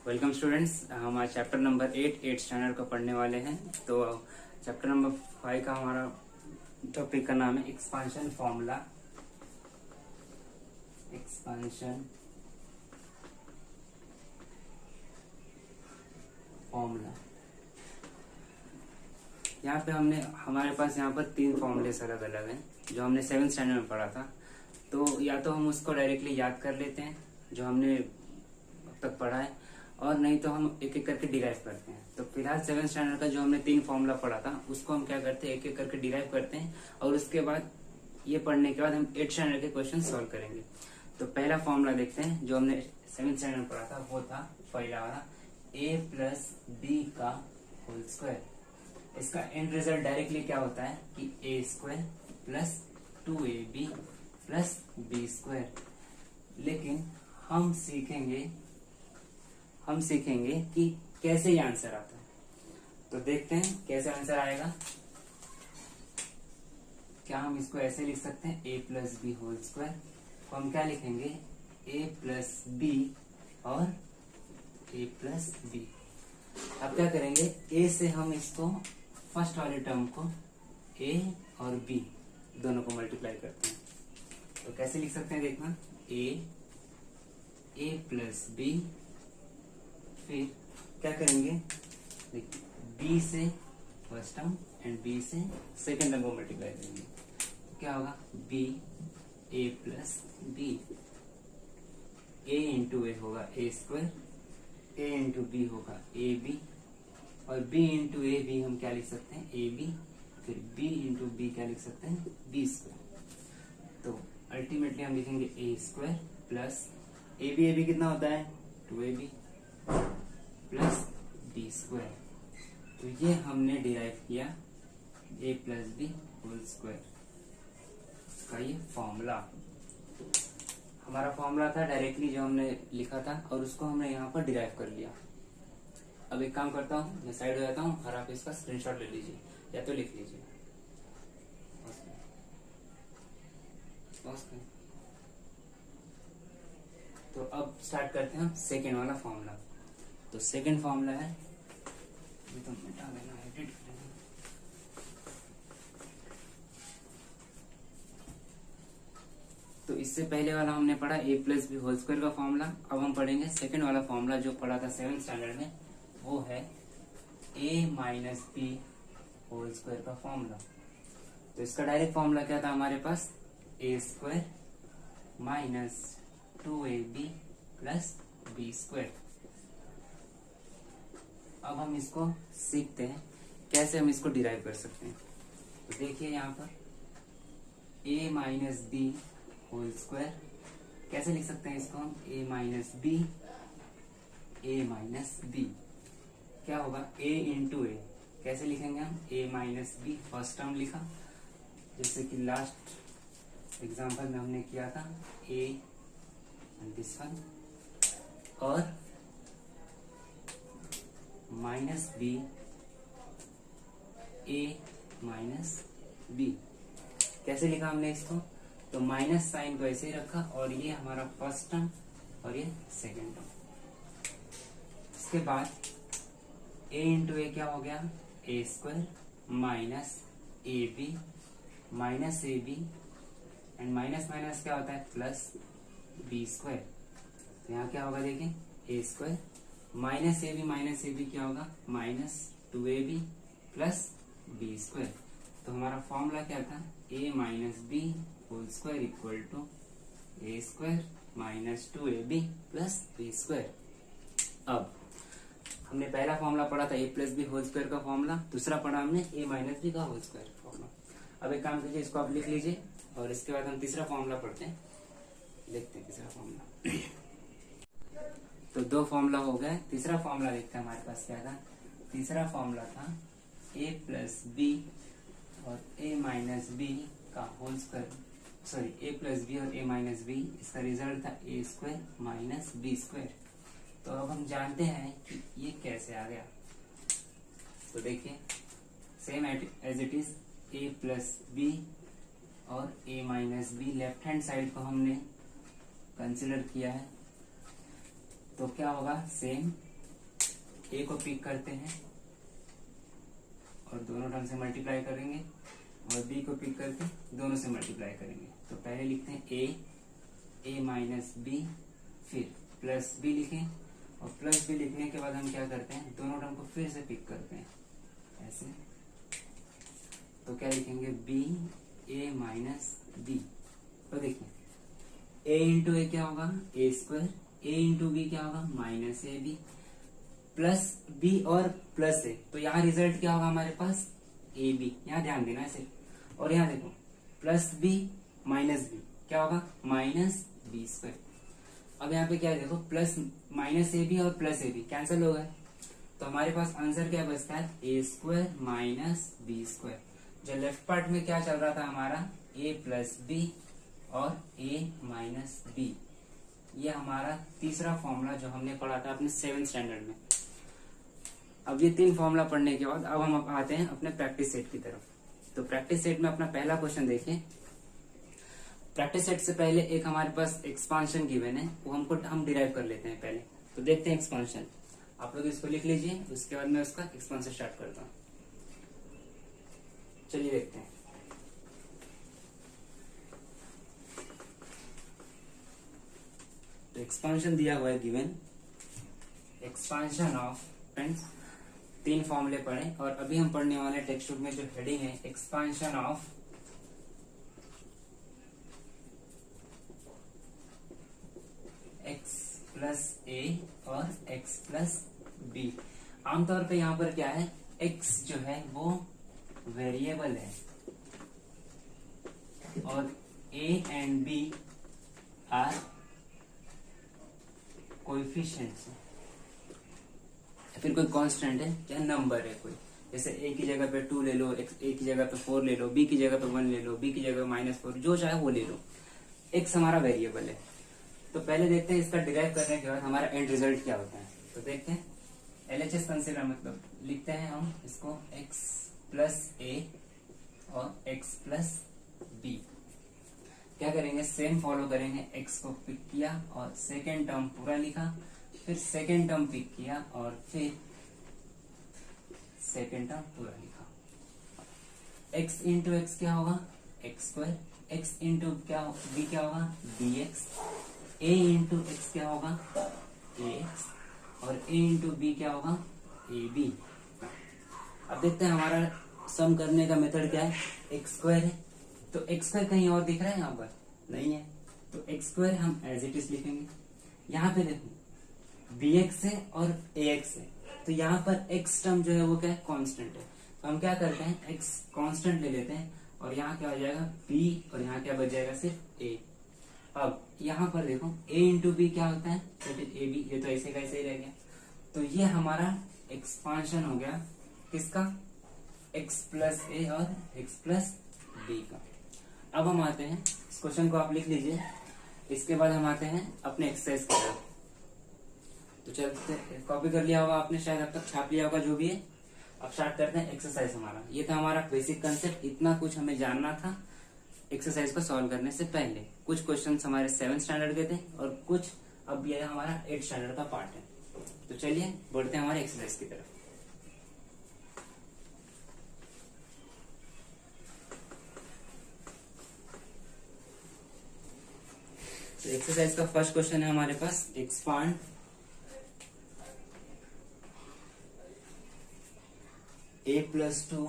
Welcome students, हम आज chapter number 8 standard का पढ़ने वाले हैं। तो चैप्टर नंबर 5 का हमारा टॉपिक का नाम है एक्सपांशन फॉर्मूला। Expansion formula. यहाँ पे हमारे पास यहाँ पर 3 फॉर्मूलेस अलग अलग हैं जो हमने 7th स्टैंडर्ड में पढ़ा था। तो या तो हम उसको डायरेक्टली याद कर लेते हैं जो हमने अब तक पढ़ा है, और नहीं तो हम एक एक करके डिराइव करते हैं। तो फिलहाल 7th स्टैंडर्ड का जो हमने 3 फॉर्मूला पढ़ा था उसको हम क्या करते हैं, एक एक करके डिराइव करते हैं, और उसके बाद ये पढ़ने के बाद हम 8th स्टैंडर्ड के क्वेश्चन सॉल्व करेंगे। तो पहला फॉर्मूला देखते हैं जो हमने 7th स्टैंडर्ड में पढ़ा था, वो था पहला वाला a प्लस बी का होल स्क्वायर। इसका एंड रिजल्ट डायरेक्टली क्या होता है कि a square plus 2ab plus B square. लेकिन हम सीखेंगे कि कैसे ये आंसर आता है। तो देखते हैं कैसे आंसर आएगा। क्या हम इसको ऐसे लिख सकते हैं, a plus B whole square को हम क्या लिखेंगे, a प्लस बी और a प्लस बी। अब क्या करेंगे, a से हम इसको फर्स्ट वाले टर्म को a और b दोनों को मल्टीप्लाई करते हैं। तो कैसे लिख सकते हैं, देखना, a प्लस बी, फिर क्या करेंगे, b से फर्स्ट टर्म एंड b से सेकेंड टर्म को मल्टीप्लाई करेंगे। तो क्या होगा, b a plus B, a into A होगा a square, a into B होगा ए बी, और b इंटू ए बी हम क्या लिख सकते हैं, ए बी, फिर b इंटू बी क्या लिख सकते हैं, बी स्क्वायर। तो अल्टीमेटली हम लिखेंगे a square plus a b कितना होता है, 2ab प्लस बी स्क्वायर। तो ये हमने डिराइव किया a plus B whole square का ये फॉर्मूला। हमारा फॉर्मूला था डायरेक्टली जो हमने लिखा था, और उसको हमने यहाँ पर डिराइव कर लिया। अब एक काम करता हूँ, मैं साइड हो जाता हूँ और आप इसका स्क्रीनशॉट ले लीजिए या तो लिख लीजिए। तो अब स्टार्ट करते हैं हम सेकेंड वाला फॉर्मूला। तो सेकेंड फॉर्मूला है, ये तो मिटा देना, एडिट करेंगे। तो इससे पहले वाला हमने पढ़ा a plus B whole square का फॉर्मूला। अब हम पढ़ेंगे सेकेंड वाला फॉर्मूला जो पढ़ा था 7th स्टैंडर्ड में, वो है a minus b whole square का फॉर्मूला। तो इसका डायरेक्ट फॉर्मूला क्या था हमारे पास, a square minus 2ab plus B square. अब हम इसको सीखते हैं कैसे हम इसको डिराइव कर सकते हैं। तो देखिए यहाँ पर a minus b whole square कैसे लिख सकते हैं इसको हम, a माइनस बी क्या होगा, a इंटू ए। कैसे लिखेंगे हम, a minus b first term लिखा, जैसे कि लास्ट एग्जांपल में हमने किया था, a एंड दिस वन, और minus b, a minus b. कैसे लिखा हमने इसको, तो माइनस साइन को ऐसे ही रखा, और ये हमारा फर्स्ट टर्म और ये सेकेंड टर्म। इसके बाद a इंटू ए क्या हो गया, a square minus a b and minus minus क्या होता है, प्लस बी स्क्वायर। तो यहाँ क्या होगा, देखिए a square minus a b क्या होगा, minus 2ab plus B square. तो हमारा फॉर्मूला क्या था, a minus b whole square equal to a square minus 2ab plus B square. अब हमने पहला फॉर्मूला पढ़ा था a plus B whole square का फॉर्मूला, दूसरा पढ़ा हमने a माइनस बी का होल स्क्वायर फॉर्मूला। अब एक काम कीजिए, इसको आप लिख लीजिए, और इसके बाद हम तीसरा फॉर्मूला पढ़ते हैं, देखते हैं तीसरा फॉर्मूला। तो 2 फॉर्मूला हो गए, तीसरा फॉर्मूला देखते हैं हमारे पास क्या था। तीसरा फॉर्मूला था a प्लस बी और a माइनस बी का whole square, sorry a plus B और a माइनस बी, इसका रिजल्ट था a square minus b square. तो अब हम जानते हैं कि ये कैसे आ गया। तो देखिए same as it is, a plus B और a minus b, left hand side को हमने कंसिडर किया है। तो क्या होगा, सेम ए को पिक करते हैं और दोनों टर्म से मल्टीप्लाई करेंगे और बी को पिक करके दोनों से मल्टीप्लाई करेंगे। तो पहले लिखते हैं ए माइनस बी, फिर प्लस बी लिखें और प्लस बी लिखने के बाद हम क्या करते हैं, दोनों टर्म को फिर से पिक करते हैं ऐसे। तो क्या लिखेंगे, बी ए माइनस बी। तो देखिए ए इंटू ए क्या होगा, a square, a into B क्या होगा, minus a b, plus B और प्लस ए। तो यहाँ रिजल्ट क्या होगा हमारे पास, ए बी। यहाँ ध्यान देना है सिर्फ। और यहाँ देखो प्लस बी माइनस बी क्या होगा, माइनस बी स्क्वायर। अब यहाँ पे क्या है देखो, प्लस माइनस ए बी और प्लस ए बी कैंसिल हो गए। तो हमारे पास आंसर क्या बचता है, ए स्क्वायर माइनस बी स्क्वायर। जो लेफ्ट पार्ट में क्या चल रहा था हमारा, ए प्लस बी और ए माइनस बी। ये हमारा तीसरा फॉर्मूला जो हमने पढ़ा था अपने 7th स्टैंडर्ड में। अब ये 3 फॉर्मूला पढ़ने के बाद अब हम आते हैं अपने प्रैक्टिस सेट की तरफ। तो प्रैक्टिस सेट में अपना पहला क्वेश्चन देखिए। प्रैक्टिस सेट से पहले एक हमारे पास एक्सपांशन गिवन है, वो हम डिराइव कर लेते हैं पहले। तो देखते हैं एक्सपांशन। आप लोग इसको लिख लीजिए, उसके बाद मैं उसका एक्सपांशन स्टार्ट करता हूँ। चलिए देखते हैं। तो एक्सपांशन दिया हुआ है गिवन, एक्सपांशन ऑफ, फ्रेंड्स 3 फॉर्मूले पढ़े और अभी हम पढ़ने वाले टेक्स्ट बुक में जो हेडिंग है, एक्सपांशन ऑफ x प्लस ए और x प्लस बी। आमतौर पे यहाँ पर क्या है, x जो है वो वेरिएबल है और a and b are coefficients, फिर कोई कांस्टेंट है या नंबर है कोई। जैसे a की जगह पे 2 ले लो, a की जगह पे 4 ले लो, b की जगह पे 1 ले लो, b की जगह -4, जो चाहे वो ले लो। x हमारा वेरिएबल है। तो पहले देखते हैं इसका डिराइव करने के बाद हमारा एंड रिजल्ट क्या होता है। तो देखते हैं LHS कंसीडर, मतलब लिखते हैं हम इसको x प्लस ए और x प्लस बी। क्या करेंगे, सेम फॉलो करेंगे। x को पिक किया और सेकेंड टर्म पूरा लिखा, फिर सेकेंड टर्म पिक किया और फिर सेकेंड टर्म पूरा लिखा। x इंटू एक्स क्या होगा, एक्स स्क्वायर, x इंटू क्या b क्या होगा, dx, a इंटू एक्स क्या होगा, ax, और a इंटू बी क्या होगा, ab। अब देखते हैं हमारा सम करने का मेथड क्या है, एक्स स्क्वायर है। तो एक्स स्क्वायर कहीं और दिख रहा है, यहाँ पर नहीं है, तो एक्स स्क्वायर हम एज इट इज लिखेंगे। यहाँ पे देखो bx है और ax है, तो यहाँ पर x टर्म जो है वो क्या है, कांस्टेंट है। तो हम क्या करते हैं, x कांस्टेंट ले लेते हैं और यहाँ क्या हो जाएगा, b, और यहाँ क्या बच जाएगा, सिर्फ a। अब यहाँ पर देखो a इंटू बी क्या होता है, दैट इज ए बी। ये तो ऐसे का ऐसे ही रह गया। तो ये हमारा एक्सपांशन हो गया किसका, x प्लस ए और x प्लस बी का। अब हम आते हैं, इस क्वेश्चन को आप लिख लीजिए। इसके बाद हम आते हैं अपने एक्सरसाइज की तरफ। तो चलते, कॉपी कर लिया होगा आपने, शायद अब तक छाप लिया होगा जो भी है। अब स्टार्ट करते हैं एक्सरसाइज हमारा। ये था हमारा बेसिक कंसेप्ट, इतना कुछ हमें जानना था एक्सरसाइज को सॉल्व करने से पहले। कुछ क्वेश्चंस हमारे 7th स्टैंडर्ड के थे और कुछ अब ये हमारा 8th स्टैंडर्ड का पार्ट है। तो चलिए बढ़ते हैं हमारे एक्सरसाइज की तरफ। तो एक्सरसाइज का फर्स्ट क्वेश्चन है हमारे पास, एक्सपांड a प्लस 2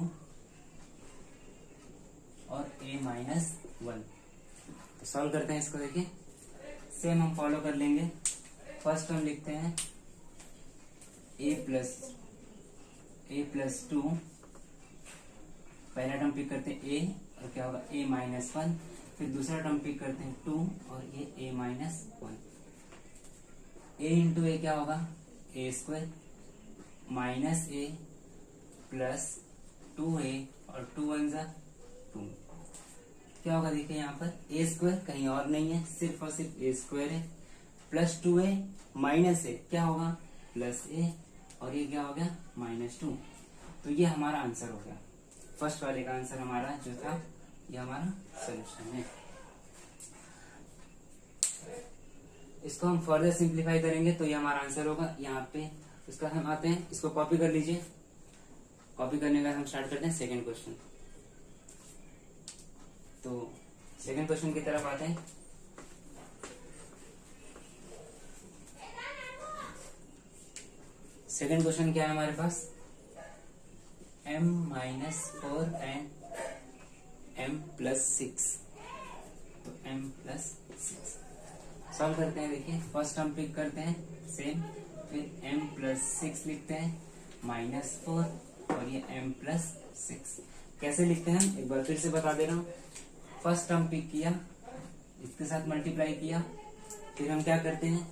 और a माइनस 1। तो सॉल्व करते हैं इसको। देखिए सेम हम फॉलो कर लेंगे। फर्स्ट हम लिखते हैं a प्लस 2, पहला टर्म पिक करते हैं a और क्या होगा, a माइनस 1, फिर दूसरा टर्म पिक करते हैं 2 और ये a minus 1। a into a क्या होगा, a square minus a plus 2a और 2 1 जा 2। क्या होगा, देखिए यहाँ पर a स्क्वायर कहीं और नहीं है, सिर्फ और सिर्फ a स्क्वायर है, प्लस 2a माइनस a क्या होगा, प्लस a, और ये क्या हो गया, -2। तो ये हमारा आंसर हो गया। फर्स्ट वाले का आंसर हमारा जो था, ये हमारा सोल्यूशन है। इसको हम फर्दर सिंप्लीफाई करेंगे तो ये हमारा आंसर होगा। यहाँ पे उसका हम आते हैं, इसको कॉपी कर लीजिए। कॉपी करने के बाद हम स्टार्ट करते हैं सेकंड क्वेश्चन। तो सेकंड क्वेश्चन की तरफ आते हैं। सेकंड क्वेश्चन क्या है हमारे पास, m-4 एंड m+6। तो m+6 सॉल्व करते हैं। देखिए फर्स्ट टर्म पिक करते हैं सेम, फिर m+6 लिखते हैं, -4 और ये m+6 कैसे लिखते हैं हम एक बार फिर से बता दे रहा हूँ। फर्स्ट टर्म पिक किया, इसके साथ मल्टीप्लाई किया, फिर हम क्या करते हैं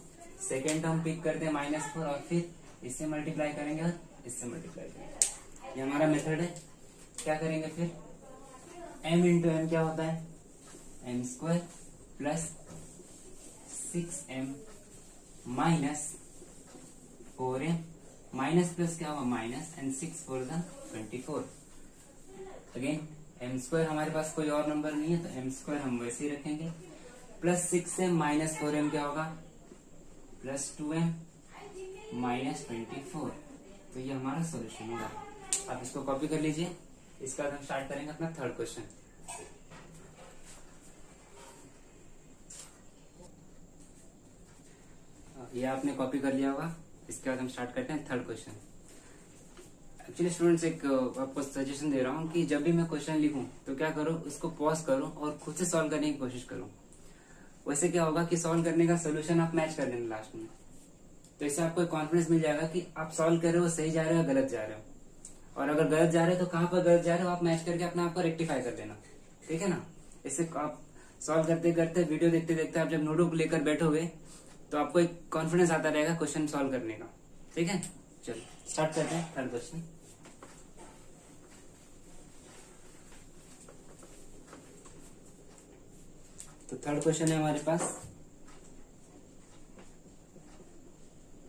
सेकेंड टर्म पिक करते हैं -4 और फिर इससे मल्टीप्लाई करेंगे और इससे मल्टीप्लाई करेंगे। ये हमारा मेथड है। क्या करेंगे फिर m इंटू एम क्या होता है m² plus 6m minus 4m minus plus क्या होगा माइनस एंड 6 4 24। अगेन m² हमारे पास कोई और नंबर नहीं है तो m² हम वैसे ही रखेंगे, प्लस 6m माइनस 4m क्या होगा प्लस 2m माइनस 24। तो ये हमारा सॉल्यूशन होगा। आप इसको कॉपी कर लीजिए। इसके बाद हम स्टार्ट करेंगे अपना थर्ड क्वेश्चन। ये आपने कॉपी कर लिया होगा। इसके बाद हम स्टार्ट करते हैं थर्ड क्वेश्चन। एक्चुअली स्टूडेंट्स एक आपको सजेशन दे रहा हूँ कि जब भी मैं क्वेश्चन लिखूं तो क्या करो उसको पॉज करो और खुद से सॉल्व करने की कोशिश करो। वैसे क्या होगा कि सॉल्व करने का सोल्यूशन आप मैच कर लेंगे लास्ट में, तो इससे आपको कॉन्फिडेंस मिल जाएगा कि आप सॉल्व कर रहे हो सही जा रहे हो गलत जा रहे हो, और अगर गलत जा रहे हो तो कहाँ पर गलत जा रहे हो आप मैच करके अपने आप को रेक्टिफाई कर देना। ठीक है ना। इससे आप सॉल्व करते करते वीडियो देखते देखते आप जब नोटबुक लेकर बैठोगे तो आपको एक कॉन्फिडेंस आता रहेगा क्वेश्चन सॉल्व करने का। ठीक है, चलो स्टार्ट करते हैं थर्ड क्वेश्चन। तो थर्ड क्वेश्चन है हमारे पास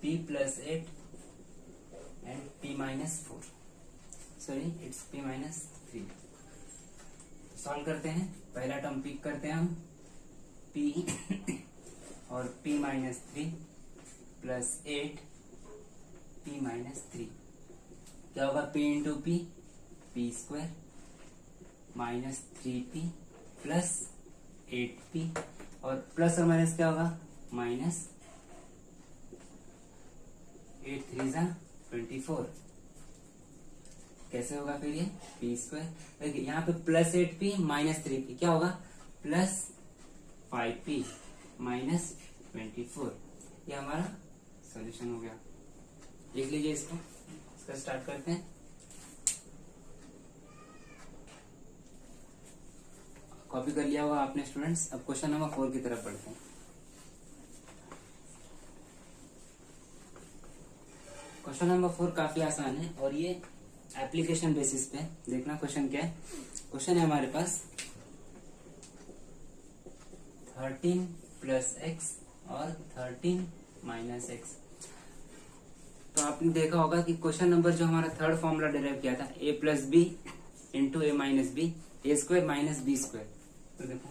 p+8 and p-4, sorry it's p-3। Solve करते हैं। पहला टर्म पिक करते हैं हम p और p-3 प्लस 8 p-3 क्या होगा p into p² minus 3p plus 8p और प्लस और माइनस क्या होगा माइनस 8 3 24। कैसे होगा फिर ये p²। देखिए यहाँ पे प्लस 8p माइनस 3p क्या होगा प्लस 5p माइनस 24। ये हमारा सॉल्यूशन हो गया। लिख लीजिए इसको। इसका स्टार्ट करते हैं। कॉपी कर लिया होगा आपने स्टूडेंट्स। अब क्वेश्चन नंबर 4 की तरफ बढ़ते हैं। क्वेश्चन नंबर 4 काफी आसान है और ये एप्लीकेशन बेसिस पे देखना। क्वेश्चन क्या है, क्वेश्चन है हमारे पास 13 + x और 13 - x। तो आपने देखा होगा कि क्वेश्चन नंबर जो हमारा थर्ड फॉर्मूला डिराइव किया था a + b into a - b a² - b²। तो देखो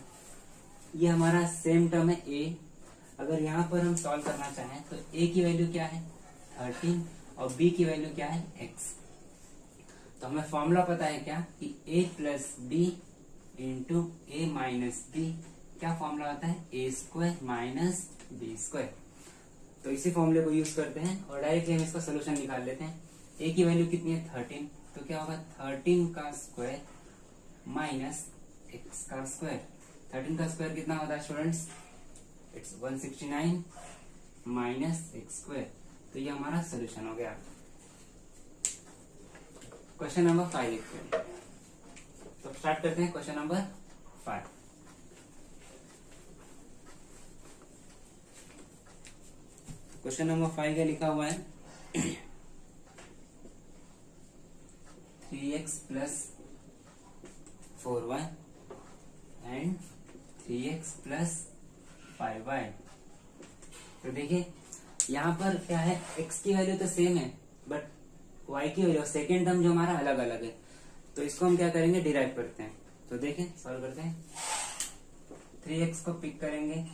ये हमारा सेम टर्म है a। अगर यहाँ पर हम सॉल्व करना चाहें तो a की वैल्यू क्या है 13 और b की वैल्यू क्या है x। तो हमें फॉर्मूला पता है क्या कि a + b into a - b क्या फॉर्मूला होता है a² - b²। तो इसी फॉर्मूले को यूज करते हैं और डायरेक्टली हम इसका सोल्यूशन निकाल लेते हैं। a की वैल्यू कितनी है 13, तो क्या होगा 13 का स्क्वायर माइनस x का स्क्वायर। 13 का स्क्वायर कितना होता है स्टूडेंट्स इट्स 169 माइनस x²। तो ये हमारा सोल्यूशन हो गया। क्वेश्चन नंबर 5 लिखते हैं। तो स्टार्ट करते हैं क्वेश्चन नंबर 5। क्वेश्चन नंबर 5 का लिखा हुआ है 3x + 4y and 3x + 5y। तो देखिए यहाँ पर क्या है x की वैल्यू तो सेम है बट y की वैल्यू सेकेंड टर्म जो हमारा अलग अलग है। तो इसको हम क्या करेंगे डिराइव करते हैं। तो देखें सॉल्व करते हैं। 3x को पिक करेंगे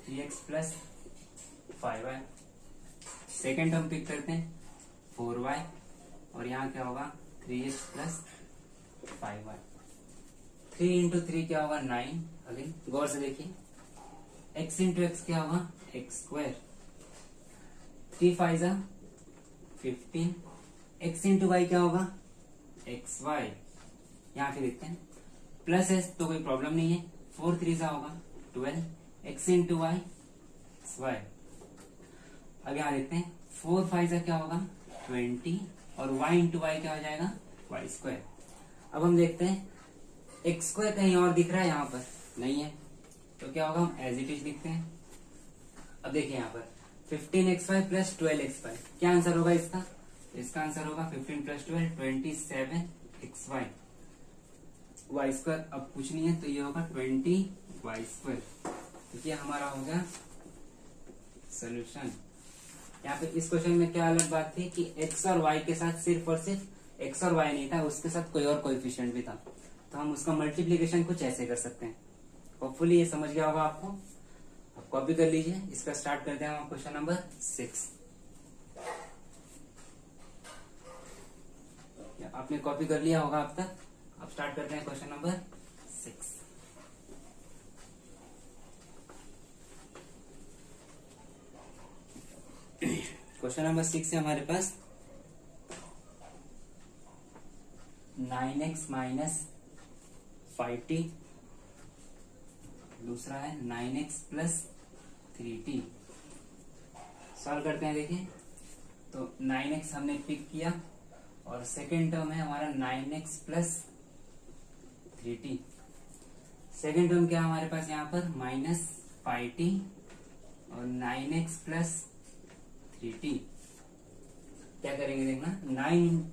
3x + 5y second term pick करते हैं 4y और यहाँ क्या होगा 3x प्लस 5y। 3 इंटू 3 क्या होगा 9। अगेन गौर से देखिए x इंटू एक्स क्या होगा एक्स स्क्वायर। 3 5 जा 15। x इंटू वाई क्या होगा एक्स वाई। यहाँ पे देखते हैं प्लस है तो कोई प्रॉब्लम नहीं है। 4 3 जा होगा 12 x into y x y. अब यहाँ देखते हैं 4 5 जा क्या होगा 20 और y इंटू वाई क्या हो जाएगा वाई स्क्वायर। अब हम देखते हैं एक्स स्क्वायर कहीं और दिख रहा है, यहाँ पर नहीं है तो क्या होगा हम एज इट इज लिखते हैं। अब देखिए यहाँ पर 15xy प्लस 12xy क्या आंसर होगा इसका। इसका आंसर होगा 15 प्लस 12 27xy। वाई स्क्वायर अब कुछ नहीं है तो ये होगा 20y स्क्वायर। तो ये हमारा हो गया सोल्यूशन। यहाँ पे इस क्वेश्चन में क्या अलग बात थी कि x और y के साथ सिर्फ और सिर्फ x और y नहीं था, उसके साथ कोई और कोएफिशिएंट भी था, तो हम उसका मल्टीप्लीकेशन कुछ ऐसे कर सकते हैं। होपफुली ये समझ गया होगा आपको। आप कॉपी कर लीजिए। इसका स्टार्ट करते हैं हम क्वेश्चन नंबर 6। आपने कॉपी कर लिया होगा अब तक। अब स्टार्ट करते हैं क्वेश्चन नंबर 6। क्वेश्चन नंबर 6 है हमारे पास 9x माइनस 5t, दूसरा है 9x प्लस 3t। सॉल्व करते हैं। देखिए तो 9x हमने पिक किया और सेकेंड टर्म है हमारा 9x plus 3t। Second term क्या है हमारे पास यहाँ पर माइनस 5t और 9x प्लस 3t। क्या करेंगे देखना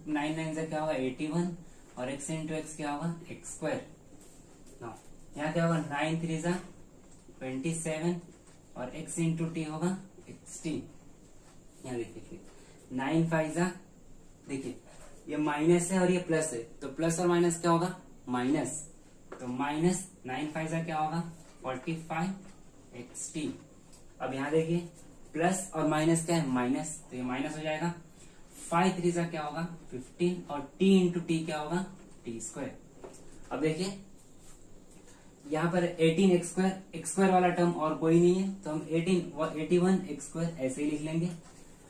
9 से क्या होगा 81 और x इंटू एक्स क्या होगा एक्स स्क्वायर। यहाँ क्या होगा 9 3 जा 27 और x इंटू टी होगा xt। यहाँ देखिए 9 5 जा, देखिए ये माइनस है और ये प्लस है तो प्लस और माइनस क्या होगा माइनस, तो माइनस 9 5 जा क्या होगा 45 xt। अब यहाँ देखिए प्लस और माइनस क्या है माइनस, तो ये माइनस हो जाएगा। 5 3 जा क्या होगा 15 और t इंटू टी क्या होगा टी स्क्वायर। अब देखिए यहाँ पर 18 एक्स स्क्वायर वाला टर्म और कोई नहीं है तो हम 81 एक्स स्क्वायर ऐसे ही लिख लेंगे।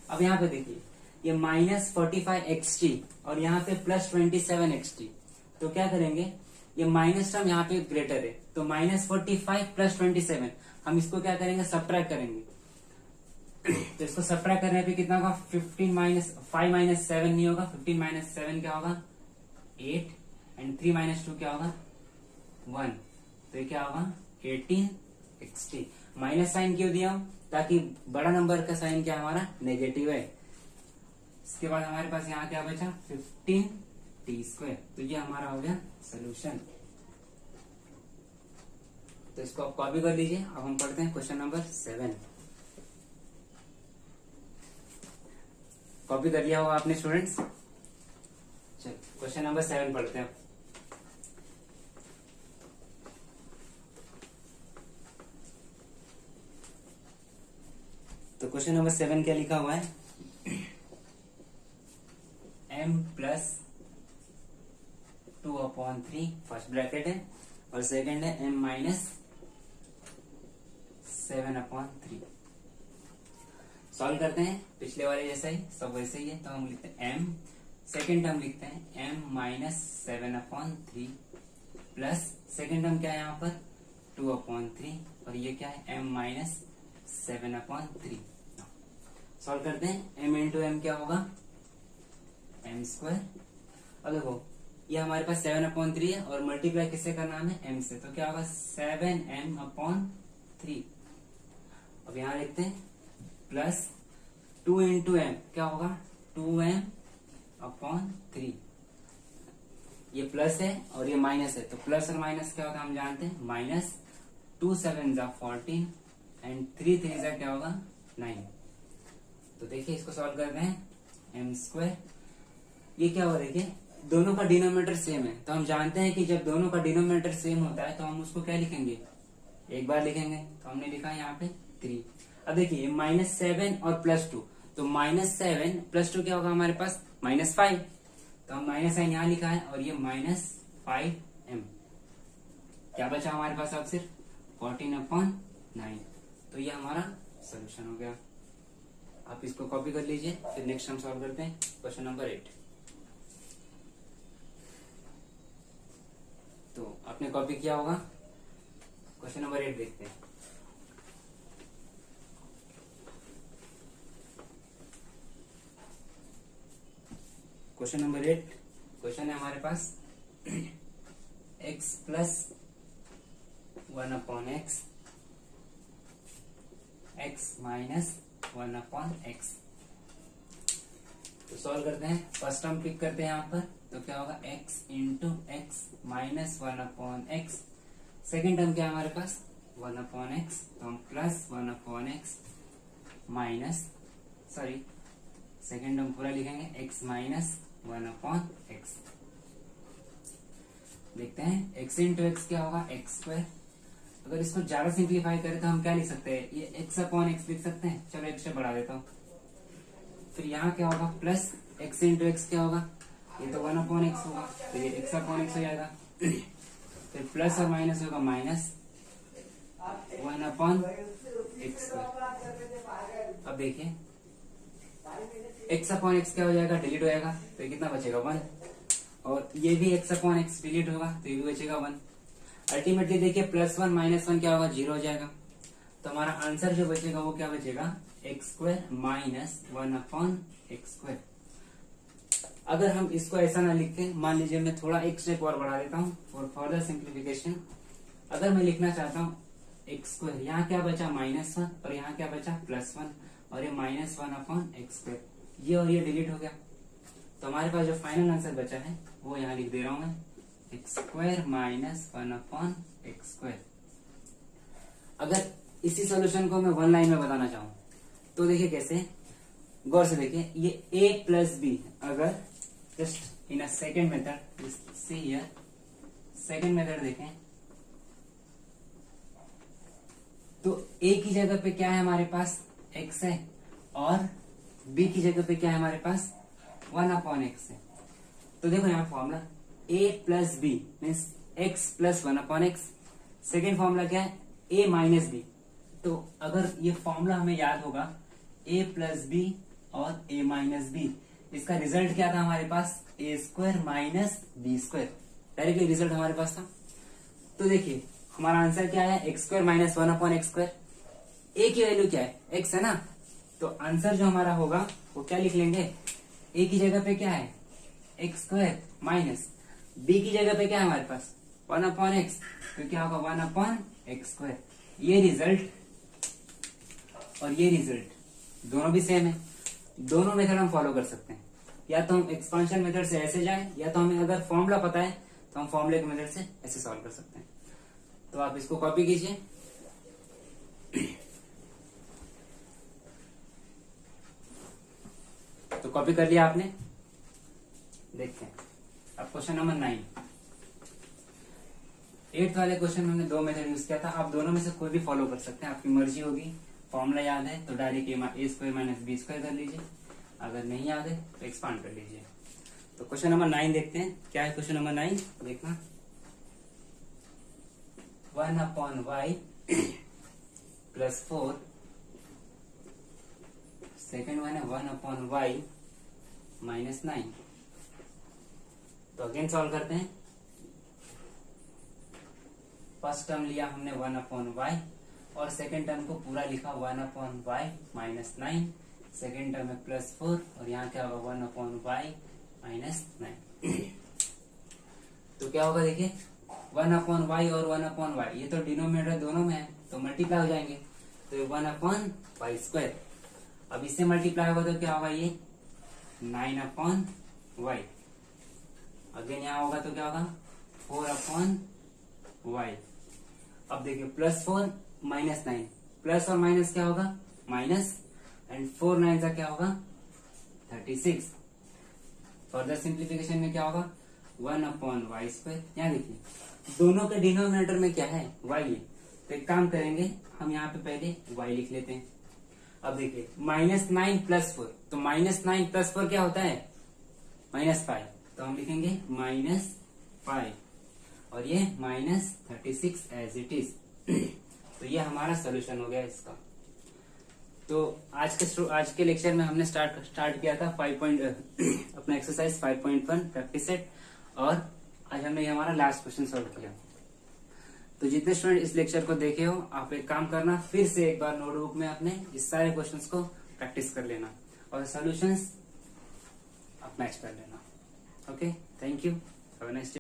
अब यहाँ पे देखिए ये माइनस 45 एक्स टी और यहाँ पे प्लस 27 एक्स टी, तो क्या करेंगे ये माइनस टर्म यहाँ पे ग्रेटर है तो माइनस 45 प्लस 27 हम इसको क्या करेंगे सब्ट्रैक्ट करेंगे। तो इसको सब्ट्रैक्ट करने पे कितना होगा 15 माइनस 5 माइनस 7 नहीं होगा, 15 माइनस 7 क्या होगा 8 एंड 3 माइनस 2 क्या होगा 1, तो ये क्या होगा 18 xt। माइनस साइन क्यों दिया ताकि बड़ा नंबर का साइन क्या हमारा नेगेटिव है। इसके बाद हमारे पास यहाँ क्या बचा 15 टी स्क्वायर, तो ये हमारा हो गया सोल्यूशन। तो इसको आप कॉपी कर लीजिए। अब हम पढ़ते हैं क्वेश्चन नंबर 7। कॉपी कर लिया होगा आपने स्टूडेंट्स। चलो क्वेश्चन नंबर 7 पढ़ते हैं। तो क्वेश्चन नंबर 7 क्या लिखा हुआ है m प्लस 2/3 फर्स्ट ब्रैकेट है और सेकंड है m माइनस 7/3। सॉल्व करते हैं पिछले वाले जैसा ही, सब वैसे ही है। तो हम लिखते हैं m, सेकेंड टर्म लिखते हैं m minus 7/3 plus second term क्या है यहाँ पर 2/3 और ये क्या है m माइनस 7/3। सॉल्व करते हैं m इंटू एम क्या होगा m स्क्वायर। और देखो ये हमारे पास 7/3 है और मल्टीप्लाई किससे करना है m से, तो क्या होगा 7m/3। अब यहाँ लिखते हैं प्लस 2 इंटू एम क्या होगा 2m/3। ये प्लस है और ये माइनस है तो प्लस और माइनस क्या होगा हम जानते हैं माइनस 2 7 जा 14 एंड 3 3 जा क्या होगा 9। तो देखिए इसको सॉल्व करते हैं m स्क्वायर। ये क्या होगा देखिए दोनों का डिनोमिनेटर सेम है तो हम जानते हैं कि जब दोनों का डिनोमिनेटर सेम होता है तो हम उसको क्या लिखेंगे एक बार लिखेंगे, तो हमने लिखा है यहाँ पे 3। अब देखिए -7 और +2 तो -7 + 2 क्या होगा हमारे पास -5, तो हम माइनस साइन यहाँ लिखा है और ये -5m। क्या बचा हमारे पास अब सिर्फ 14/9। तो ये हमारा सोल्यूशन हो गया। आप इसको कॉपी कर लीजिए, फिर नेक्स्ट हम सॉल्व करते हैं क्वेश्चन नंबर 8। तो आपने कॉपी किया होगा, क्वेश्चन नंबर 8 देखते हैं। क्वेश्चन नंबर 8 क्वेश्चन है हमारे पास x + 1/x, x - 1/x। तो सॉल्व करते हैं। फर्स्ट टर्म पिक करते हैं यहाँ पर, तो क्या होगा x × x - 1/x। Second term क्या है हमारे पास 1/x, तो हम +1/x minus, sorry second term पूरा लिखेंगे x - 1/x। देखते हैं x × x क्या होगा x²। अगर इसको ज्यादा सिंप्लीफाई करें तो हम क्या लिख सकते हैं, ये x/x लिख सकते हैं। चलो x से बढ़ा देता हूँ। फिर यहाँ क्या होगा प्लस x × x क्या होगा, ये तो 1/x होगा, तो ये x/x हो जाएगा। फिर प्लस और माइनस होगा -1/x²। अब देखिए x/x क्या हो जाएगा, डिलीट हो जाएगा, तो ये कितना बचेगा 1। और ये भी x/x डिलीट होगा, तो ये भी बचेगा 1। अल्टीमेटली देखिए +1 - 1 क्या होगा 0 हो जाएगा। तो हमारा आंसर जो बचेगा वो क्या बचेगा x² - 1/x²। अगर हम इसको ऐसा ना लिखें, मान लीजिए मैं थोड़ा एक स्टेप और बढ़ा देता हूँ फॉर फर्दर सिंप्लीफिकेशन। अगर मैं लिखना चाहता हूँ x², यहाँ क्या बचा -1 और यहाँ क्या बचा +1 और ये -1/x², ये और ये डिलीट हो गया। तो हमारे पास जो फाइनल आंसर बचा है वो यहाँ लिख दे रहा हूं मैं, x² - 1/x²। अगर इसी सॉल्यूशन को मैं 1 लाइन में बताना चाहूँ तो देखिए कैसे, गौर से देखिए, ये a + b अगर just in a second method, see here second method देखें तो a की जगह पे क्या है हमारे पास x है और b की जगह पे क्या है हमारे पास 1/x है। तो देखो यहाँ formula a + b means x + 1/x। Second formula क्या है a - b। तो अगर ये फॉर्मूला हमें याद होगा a + b और a - b, इसका रिजल्ट क्या था हमारे पास a² - b²। डायरेक्टली रिजल्ट हमारे पास था। तो देखिए हमारा आंसर क्या है x² - 1/x²। a की वैल्यू क्या है x है ना, तो आंसर जो हमारा होगा वो क्या लिख लेंगे, a की जगह पे क्या है x² माइनस b की जगह पे क्या है हमारे पास 1/x, तो क्या होगा 1/x²। ये रिजल्ट और ये रिजल्ट दोनों भी सेम है। दोनों मेथड हम फॉलो कर सकते हैं, या तो हम एक्सपांशन मेथड से ऐसे जाएं, या तो हमें अगर फॉर्मूला पता है तो हम फॉर्मूले के मेथड से ऐसे सॉल्व कर सकते हैं। तो आप इसको कॉपी कीजिए। तो कॉपी कर लिया आपने। देखते हैं अब क्वेश्चन नंबर 9। 8th वाले क्वेश्चन में हमने 2 मेथड यूज किया था। आप दोनों में से कोई भी फॉलो कर सकते हैं, आपकी मर्जी होगी। फॉर्मूला याद है तो डायरेक्ट a² - b² कर लीजिए, अगर नहीं याद है तो एक्सपांड कर लीजिए। तो क्वेश्चन नंबर 9 देखते हैं। क्या है क्वेश्चन नंबर 9, देखना 1/y + 4, सेकेंड वन है 1/y - 9। तो अगेन सॉल्व करते हैं। फर्स्ट टर्म लिया हमने 1/y और सेकेंड टर्म को पूरा लिखा 1/y - 9। सेकेंड टर्म है +4 और यहाँ क्या होगा 1/y - 9। तो क्या होगा देखिए 1/y और 1/y, ये तो डिनोमिनेटर दोनों में है तो मल्टीप्लाई हो जाएंगे, तो ये 1/y²। अब इससे मल्टीप्लाई होगा तो क्या होगा ये 9/y। अगेन यहाँ होगा तो क्या होगा 4/y। अब देखिए +4 - 9, प्लस और माइनस क्या होगा माइनस, एंड 4 9 का क्या होगा 36। फर्दर सिंप्लीफिकेशन में क्या होगा 1/y²। यहाँ देखिए दोनों के डिनोमिनेटर में क्या है y है, तो एक काम करेंगे हम यहाँ पे पहले y लिख लेते हैं। अब देखिए -9 + 4, तो -9 + 4 क्या होता है? -5, तो हम लिखेंगे -5 और ये -36 एज इट इज। तो ये हमारा सोल्यूशन हो गया इसका। तो आज के लेक्चर में हमने स्टार्ट किया था अपना एक्सरसाइज 5.1 प्रैक्टिस सेट, और आज हमने ये हमारा लास्ट क्वेश्चन सॉल्व किया। तो जितने स्टूडेंट इस लेक्चर को देखे हो, आप एक काम करना, फिर से एक बार नोटबुक में अपने इस सारे क्वेश्चंस को प्रैक्टिस कर लेना और सॉल्यूशंस आप मैच कर लेना। Okay, thank you, have a nice day.